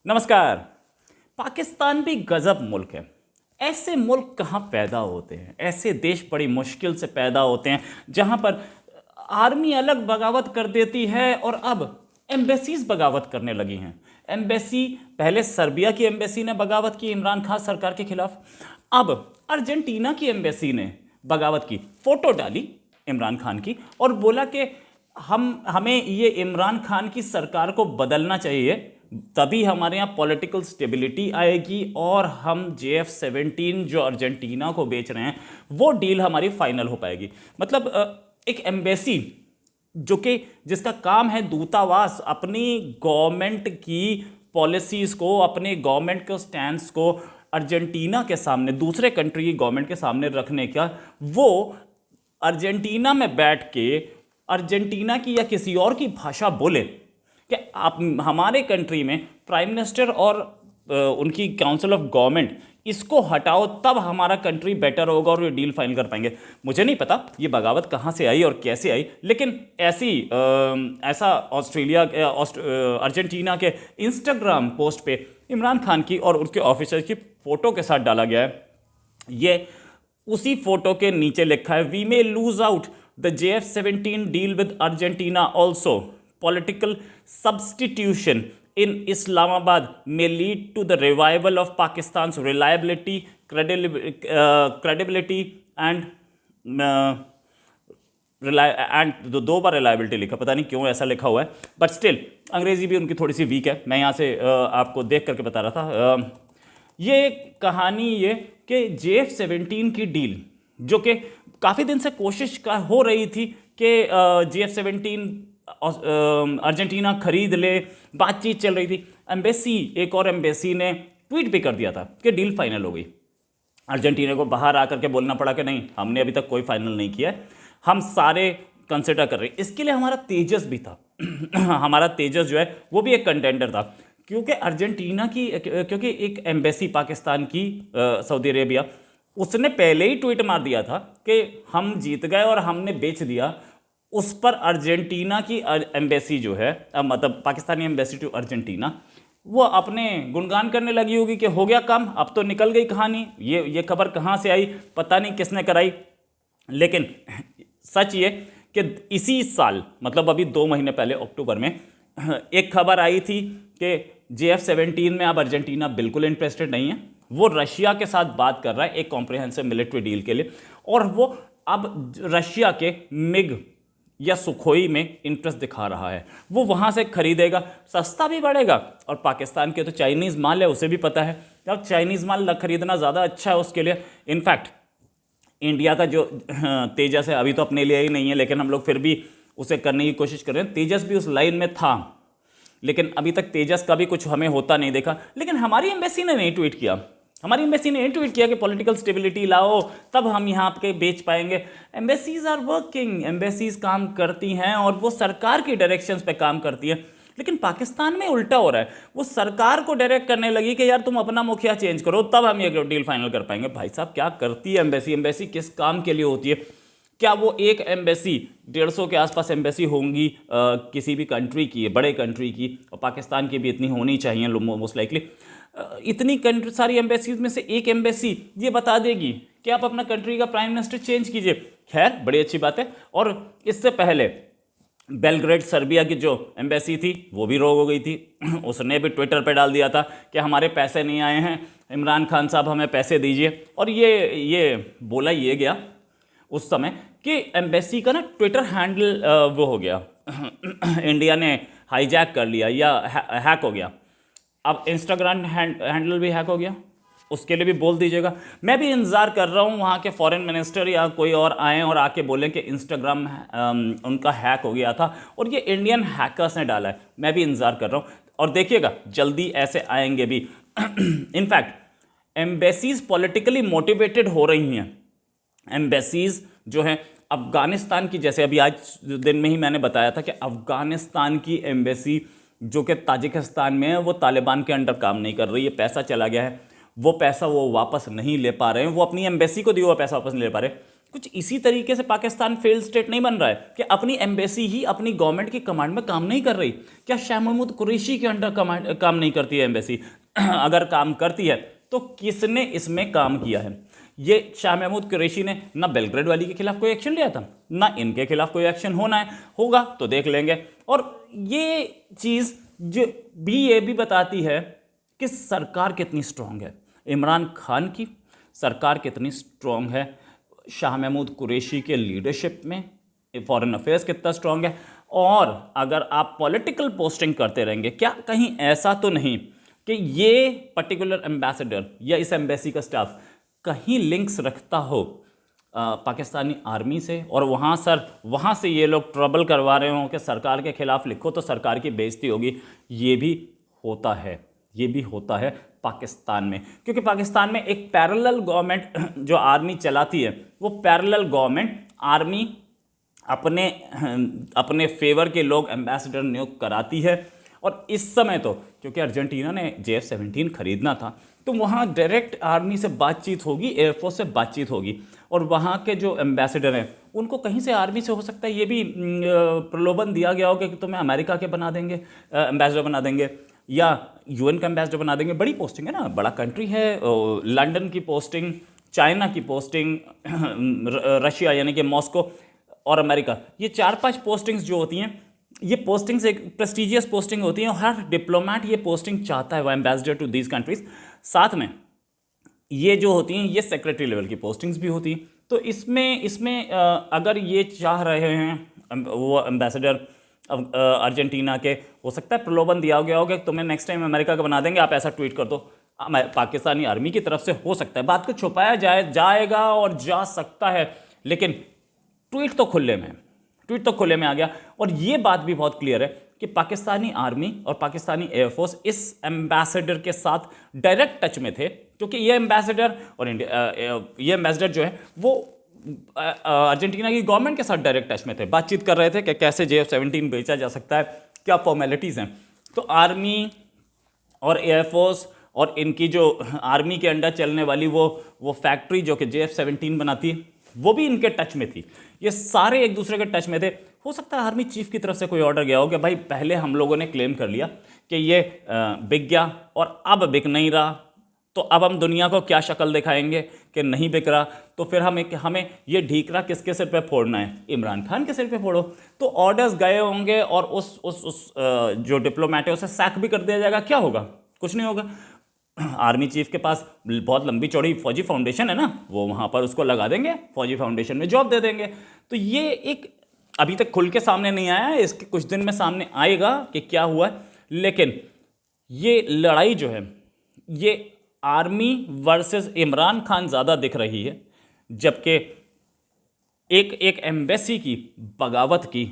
नमस्कार। पाकिस्तान भी गजब मुल्क है। ऐसे मुल्क कहाँ पैदा होते हैं, ऐसे देश बड़ी मुश्किल से पैदा होते हैं जहाँ पर आर्मी अलग बगावत कर देती है और अब एम्बेसीज बगावत करने लगी हैं। एम्बेसी, पहले सर्बिया की एम्बेसी ने बगावत की इमरान खान सरकार के खिलाफ, अब अर्जेंटीना की एम्बेसी ने बगावत की, फोटो डाली इमरान खान की और बोला कि हमें ये इमरान खान की सरकार को बदलना चाहिए, तभी हमारे यहाँ पॉलिटिकल स्टेबिलिटी आएगी और हम JF-17 जो अर्जेंटीना को बेच रहे हैं वो डील हमारी फाइनल हो पाएगी। मतलब एक एम्बेसी जो कि जिसका काम है दूतावास अपनी गवर्नमेंट की पॉलिसीज़ को, अपने गवर्नमेंट के स्टैंड्स को अर्जेंटीना के सामने, दूसरे कंट्री की गवर्नमेंट के सामने रखने का, वो अर्जेंटीना में बैठ के अर्जेंटीना की या किसी और की भाषा बोले कि आप हमारे कंट्री में प्राइम मिनिस्टर और उनकी काउंसिल ऑफ गवर्नमेंट इसको हटाओ, तब हमारा कंट्री बेटर होगा और ये डील फाइनल कर पाएंगे। मुझे नहीं पता ये बगावत कहाँ से आई और कैसे आई, लेकिन ऐसा अर्जेंटीना के इंस्टाग्राम पोस्ट पे इमरान खान की और उसके ऑफिसर्स की फ़ोटो के साथ डाला गया है। ये उसी फोटो के नीचे लिखा है, we may lose out the JF-17 deal with Argentina also, political substitution in Islamabad may lead to the revival of Pakistan's reliability, credibility and दो बार रिलायबिलिटी लिखा, पता नहीं क्यों ऐसा लिखा हुआ है, बट स्टिल अंग्रेजी भी उनकी थोड़ी सी वीक है। मैं यहाँ से आपको देख करके बता रहा था। ये कहानी ये कि JF-17 की डील जो कि काफ़ी दिन से कोशिश हो रही थी कि JF-17 अर्जेंटीना खरीद ले, बातचीत चल रही थी। एम्बेसी, एक और एम्बेसी ने ट्वीट भी कर दिया था कि डील फाइनल हो गई। अर्जेंटीना को बाहर आकर के बोलना पड़ा कि नहीं, हमने अभी तक कोई फाइनल नहीं किया है, हम सारे कंसिडर कर रहे हैं। इसके लिए हमारा तेजस भी था हमारा तेजस जो है वो भी एक कंटेंडर था, क्योंकि अर्जेंटीना की, क्योंकि एक एम्बेसी पाकिस्तान की सऊदी अरेबिया, उसने पहले ही ट्वीट मार दिया था कि हम जीत गए और हमने बेच दिया। उस पर अर्जेंटीना की एम्बेसी जो है, मतलब पाकिस्तानी एम्बेसी टू अर्जेंटीना, वो अपने गुणगान करने लगी होगी कि हो गया काम, अब तो निकल गई कहानी। ये खबर कहाँ से आई पता नहीं, किसने कराई, लेकिन सच ये कि इसी साल, मतलब अभी 2 महीने पहले अक्टूबर में एक खबर आई थी कि JF-17 में अब अर्जेंटीना बिल्कुल इंटरेस्टेड नहीं है। वो रशिया के साथ बात कर रहा है एक कॉम्प्रिहेंसिव मिलिट्री डील के लिए, और वो अब रशिया के मिग या सुखोई में इंटरेस्ट दिखा रहा है। वो वहाँ से खरीदेगा, सस्ता भी पड़ेगा, और पाकिस्तान के तो चाइनीज़ माल है, उसे भी पता है अब चाइनीज़ माल न खरीदना ज़्यादा अच्छा है उसके लिए। इनफैक्ट इंडिया का जो तेजस है अभी तो अपने लिए ही नहीं है, लेकिन हम लोग फिर भी उसे करने की कोशिश कर रहे हैं। तेजस भी उस लाइन में था, लेकिन अभी तक तेजस का भी कुछ हमें होता नहीं देखा। लेकिन हमारी एम्बेसी ने नहीं ट्वीट किया, हमारी एम्बेसी ने ट्वीट किया कि पॉलिटिकल स्टेबिलिटी लाओ, तब हम यहाँ पे बेच पाएंगे। एम्बेसीज आर वर्किंग, एम्बेसीज काम करती हैं और वो सरकार की डायरेक्शंस पे काम करती है। लेकिन पाकिस्तान में उल्टा हो रहा है, वो सरकार को डायरेक्ट करने लगी कि यार तुम अपना मुखिया चेंज करो, तब हम ये डील फाइनल कर पाएंगे। भाई साहब, क्या करती है एम्बेसी? एम्बेसी किस काम के लिए होती है? क्या वो एक एम्बेसी, 150 के आसपास एम्बेसी होंगी किसी भी कंट्री की, बड़े कंट्री की, और पाकिस्तान की भी इतनी होनी चाहिए मोस्ट लाइकली, इतनी कंट्री सारी एम्बेसीज में से एक एम्बेसी ये बता देगी कि आप अपना कंट्री का प्राइम मिनिस्टर चेंज कीजिए। खैर, बड़ी अच्छी बात है। और इससे पहले बेलग्रेड सर्बिया की जो एम्बेसी थी वो भी रोक हो गई थी उसने भी ट्विटर पे डाल दिया था कि हमारे पैसे नहीं आए हैं, इमरान खान साहब हमें पैसे दीजिए। और ये बोला ये गया उस समय कि एम्बेसी का ना ट्विटर हैंडल वो हो गया इंडिया ने हाईजैक कर लिया या हैक हो गया। अब इंस्टाग्राम हैंडल भी हैक हो गया, उसके लिए भी बोल दीजिएगा। मैं भी इंतज़ार कर रहा हूँ वहाँ के फॉरेन मिनिस्टर या कोई और आएँ और आके बोलें कि इंस्टाग्राम उनका हैक हो गया था और ये इंडियन हैकर्स ने डाला है। मैं भी इंतज़ार कर रहा हूँ और देखिएगा जल्दी ऐसे आएंगे भी। इनफैक्ट एम्बेसीज पॉलिटिकली मोटिवेटेड हो रही हैं। एम्बेसीज जो हैं अफ़गानिस्तान की, जैसे अभी आज दिन में ही मैंने बताया था कि अफ़गानिस्तान की एम्बेसी जो कि ताजिकिस्तान में है वो तालिबान के अंडर काम नहीं कर रही है, पैसा चला गया है, वो पैसा वो वापस नहीं ले पा रहे हैं, वो अपनी एम्बेसी को दिया हुआ पैसा वापस नहीं ले पा रहे। कुछ इसी तरीके से पाकिस्तान फेल्ड स्टेट नहीं बन रहा है कि अपनी एम्बेसी ही अपनी गवर्नमेंट की कमांड में काम नहीं कर रही? क्या शाह महमूद कुरैशी के अंडर कमांड काम नहीं करती है एम्बेसी? अगर काम करती है तो किसने इसमें काम किया है? ये शाह महमूद कुरैशी ने ना बेलग्रेड वाली के खिलाफ कोई एक्शन लिया था, ना इनके खिलाफ कोई एक्शन होगा तो देख लेंगे। और ये चीज़ जो भी ये भी बताती है कि सरकार कितनी स्ट्रांग है, इमरान खान की सरकार कितनी स्ट्रांग है, शाह महमूद कुरैशी के लीडरशिप में फॉरेन अफेयर्स कितना स्ट्रांग है। और अगर आप पॉलिटिकल पोस्टिंग करते रहेंगे, क्या कहीं ऐसा तो नहीं कि ये पर्टिकुलर एम्बेसडर या इस एम्बेसी का स्टाफ कहीं लिंक्स रखता हो पाकिस्तानी आर्मी से, और वहाँ से ये लोग ट्रबल करवा रहे हों कि सरकार के खिलाफ लिखो तो सरकार की बेइज्जती होगी? ये भी होता है पाकिस्तान में, क्योंकि पाकिस्तान में एक पैरेलल गवर्नमेंट जो आर्मी चलाती है, वो पैरेलल गवर्नमेंट आर्मी अपने फेवर के लोग एम्बेसडर नियुक्त कराती है। और इस समय तो क्योंकि अर्जेंटीना ने JF-17 खरीदना था, तो वहाँ डायरेक्ट आर्मी से बातचीत होगी, एयरफोर्स से बातचीत होगी, और वहाँ के जो एम्बेसडर हैं उनको कहीं से आर्मी से हो सकता है ये भी प्रलोभन दिया गया होगा कि तुम्हें अमेरिका के बना देंगे, एम्बेसडर बना देंगे, या UN का एम्बेसडर बना देंगे। बड़ी पोस्टिंग है ना, बड़ा कंट्री है, लंदन की पोस्टिंग, चाइना की पोस्टिंग, रशिया यानी कि मॉस्को और अमेरिका, ये 4-5 पोस्टिंग्स जो होती हैं, ये पोस्टिंग्स एक प्रेस्टिजियस पोस्टिंग होती हैं, और हर डिप्लोमेट ये पोस्टिंग चाहता है, वो एम्बेसडर टू दीज कंट्रीज। साथ में ये जो होती हैं ये सेक्रेटरी लेवल की पोस्टिंग्स भी होती हैं। तो इसमें अगर ये चाह रहे हैं वो एम्बेसडर अर्जेंटीना के, हो सकता है प्रलोभन दिया गया होगा कि तुम्हें नेक्स्ट टाइम अमेरिका का बना देंगे, आप ऐसा ट्वीट कर दो। पाकिस्तानी आर्मी की तरफ से हो सकता है बात को छुपाया जाएगा और जा सकता है, लेकिन ट्वीट तो खुले में आ गया। और ये बात भी बहुत क्लियर है कि पाकिस्तानी आर्मी और पाकिस्तानी एयरफोर्स इस एम्बेसडर के साथ डायरेक्ट टच में थे, क्योंकि ये एम्बेसडर जो है वो अर्जेंटीना की गवर्नमेंट के साथ डायरेक्ट टच में थे, बातचीत कर रहे थे कि कैसे JF-17 बेचा जा सकता है, क्या फॉर्मेलिटीज़ हैं। तो आर्मी और एयरफोर्स और इनकी जो आर्मी के अंडर चलने वाली वो फैक्ट्री जो कि JF-17 बनाती है, वो भी इनके टच में थी। ये सारे एक दूसरे के टच में थे। हो सकता है आर्मी चीफ की तरफ से कोई ऑर्डर गया हो कि भाई पहले हम लोगों ने क्लेम कर लिया कि ये बिक गया और अब बिक नहीं रहा, तो अब हम दुनिया को क्या शक्ल दिखाएंगे कि नहीं बिक रहा, तो फिर हमें ये ढीकरा किसके सिर पे फोड़ना है? इमरान खान के सिर पे फोड़ो। तो ऑर्डर्स गए होंगे और उस जो डिप्लोमेट है उसे सैक भी कर दिया जाएगा। क्या होगा? कुछ नहीं होगा। आर्मी चीफ के पास बहुत लंबी चौड़ी फौजी फाउंडेशन है ना, वो वहाँ पर उसको लगा देंगे, फौजी फाउंडेशन में जॉब दे देंगे। तो ये एक अभी तक खुल के सामने नहीं आया है, इसके कुछ दिन में सामने आएगा कि क्या हुआ है। लेकिन ये लड़ाई जो है ये आर्मी वर्सेस इमरान खान ज़्यादा दिख रही है, जबकि एक एम्बेसी की बगावत की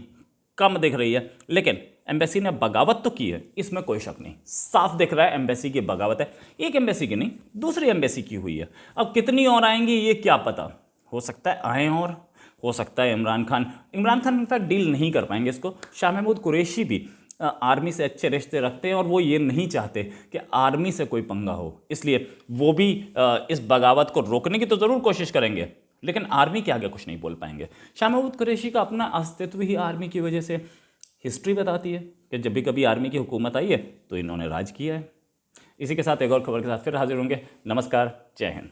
कम दिख रही है। लेकिन एम्बेसी ने बगावत तो की है, इसमें कोई शक नहीं, साफ दिख रहा है एम्बेसी की बगावत है। एक एम्बेसी की नहीं, दूसरी एम्बेसी की हुई है। अब कितनी और आएंगी ये क्या पता, हो सकता है आए और हो सकता है इमरान खान इनफैक्ट डील नहीं कर पाएंगे इसको। शाह महमूद कुरैशी भी आर्मी से अच्छे रिश्ते रखते हैं और वो ये नहीं चाहते कि आर्मी से कोई पंगा हो, इसलिए वो भी इस बगावत को रोकने की तो ज़रूर कोशिश करेंगे, लेकिन आर्मी के आगे कुछ नहीं बोल पाएंगे। शाह महमूद कुरैशी का अपना अस्तित्व ही आर्मी की वजह से हिस्ट्री बताती है कि जब भी कभी आर्मी की हुकूमत आई है तो इन्होंने राज किया है। इसी के साथ एक और खबर के साथ फिर हाजिर होंगे। नमस्कार, जय हिंद।